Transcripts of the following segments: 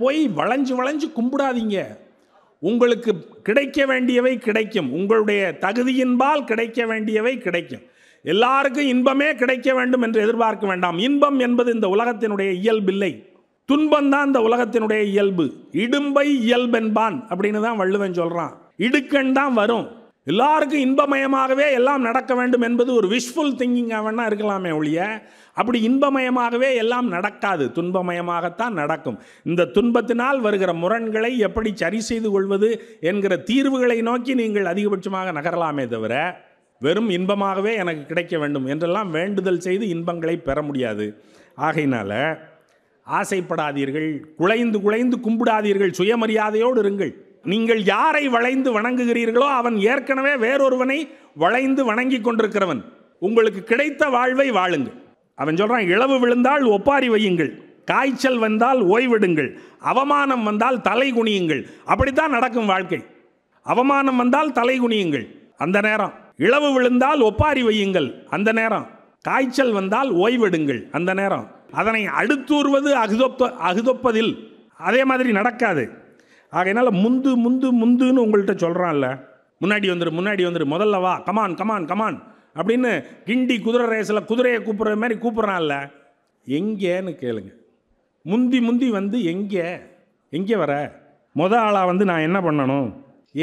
போய் வளைஞ்சு வளைஞ்சு கும்பிடாதீங்க. உங்களுக்கு கிடைக்க வேண்டியவை கிடைக்கும். உங்களுடைய தகுதியின்பால் கிடைக்க வேண்டியவை கிடைக்கும். எல்லாருக்கும் இன்பமே கிடைக்க வேண்டும் என்று எதிர்பார்க்க வேண்டாம். இன்பம் என்பது இந்த உலகத்தினுடைய இயல்பில்லை. துன்பம்தான் இந்த உலகத்தினுடைய இயல்பு. இடும்பை இயல்பென்பான் அப்படின்னு தான் வள்ளுவன் சொல்கிறான். இடுக்கண் தான் வரும். எல்லாருக்கும் இன்பமயமாகவே எல்லாம் நடக்க வேண்டும் என்பது ஒரு விஷஃபுல் திங்கிங்காக வேணா இருக்கலாமே ஒழிய, அப்படி இன்பமயமாகவே எல்லாம் நடக்காது. துன்பமயமாகத்தான் நடக்கும். இந்த துன்பத்தினால் வருகிற முரண்களை எப்படி சரி செய்து கொள்வது என்கிற தீர்வுகளை நோக்கி நீங்கள் அதிகபட்சமாக நகரலாமே தவிர, வெறும் இன்பமாகவே எனக்கு கிடைக்க வேண்டும் என்றெல்லாம் வேண்டுதல் செய்து இன்பங்களை பெற முடியாது. ஆகையினால ஆசைப்படாதீர்கள், குலைந்து குலைந்து கும்பிடாதீர்கள், சுயமரியாதையோடு இருங்கள். நீங்கள் யாரை வளைந்து வணங்குகிறீர்களோ அவன் ஏற்கனவே வேறொருவனை வளைந்து வணங்கி கொண்டிருக்கிறவன். உங்களுக்கு கிடைத்த வாழ்வை வாழுங்கள். அவன் சொல்றான், இழவு விழுந்தால் ஒப்பாரி வையுங்கள், காய்ச்சல் வந்தால் ஓய்விடுங்கள், அவமானம் வந்தால் தலை குனியுங்கள். அப்படித்தான் நடக்கும் வாழ்க்கை. அவமானம் வந்தால் தலை குனியுங்கள் அந்த நேரம், இழவு விழுந்தால் ஒப்பாரி வையுங்கள் அந்த நேரம், காய்ச்சல் வந்தால் ஓய்வெடுங்கள் அந்த நேரம். அதனை அடுத்தூறுவது அகுதொப்பதில் அதே மாதிரி நடக்காது. ஆகையினால முந்து முந்து முந்துன்னு உங்கள்கிட்ட சொல்கிறான்ல, முன்னாடி வந்துரு முதல்ல வா, கமான் கமான் கமான் அப்படின்னு கிண்டி குதிரை ரேஸில் குதிரையை கூப்பிட்ற மாதிரி கூப்பிட்றான்ல, எங்கேன்னு கேளுங்க. முந்தி முந்தி வந்து எங்கே வர? ஆளாக நான் என்ன பண்ணணும்?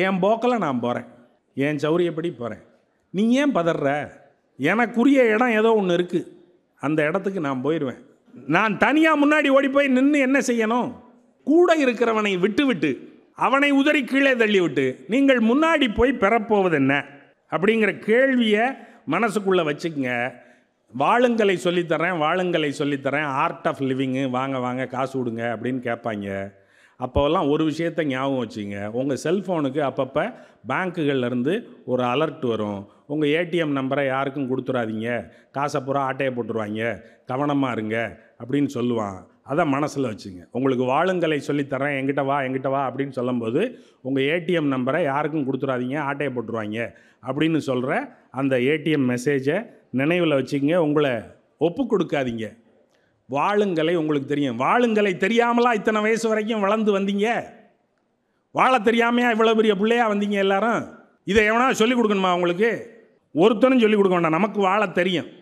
என் போக்கில் நான் போகிறேன், என் சௌரியப்படி போகிறேன். நீ ஏன் பதற? எனக்குரிய இடம் ஏதோ ஒன்று இருக்குது, அந்த இடத்துக்கு நான் போயிடுவேன். நான் தனியாக முன்னாடி ஓடி போய் நின்று என்ன செய்யணும்? கூட இருக்கிறவனை விட்டு அவனை உதறி கீழே தள்ளிவிட்டு நீங்கள் முன்னாடி போய் பெறப்போவது என்ன அப்படிங்கிற கேள்வியை மனசுக்குள்ளே வச்சுக்கங்க. வாழுங்களை சொல்லித்தரேன், ஆர்ட் ஆஃப் லிவிங்கு, வாங்க காசு கொடுங்க அப்படின்னு கேட்பாங்க. அப்போல்லாம் ஒரு விஷயத்தை ஞாபகம் வச்சுங்க, உங்கள் செல்ஃபோனுக்கு அப்பப்போ பேங்க்குகள்லேருந்து ஒரு அலர்ட் வரும். உங்கள் ஏடிஎம் நம்பரை யாருக்கும் கொடுத்துடாதீங்க, காசை பூரா ஆட்டையை போட்டுருவாங்க, கவனமாக இருங்க அப்படின்னு சொல்லுவான். அதை மனசில் வச்சுங்க. உங்களுக்கு வாழுங்களை சொல்லித்தரேன், எங்கிட்ட வா அப்படின்னு சொல்லும்போது உங்கள் ஏடிஎம் நம்பரை யாருக்கும் கொடுத்துடாதீங்க, ஆட்டையை போட்டுருவாங்க அப்படின்னு சொல்கிற அந்த ஏடிஎம் மெசேஜை நினைவில் வச்சுங்க. உங்களை ஒப்பு கொடுக்காதீங்க. வாழுங்களை உங்களுக்கு தெரியும். வாழுங்களை தெரியாமலாம் இத்தனை வயசு வரைக்கும் வளர்ந்து வந்தீங்க? வாழ தெரியாமையா இவ்வளோ பெரிய பிள்ளையா வந்தீங்க எல்லாரும்? இதை எவனா சொல்லிக் கொடுக்கணுமா உங்களுக்கு? ஒருத்தனும் சொல்லிக் கொடுக்க வேண்டாம். நமக்கு வாழ தெரியும்.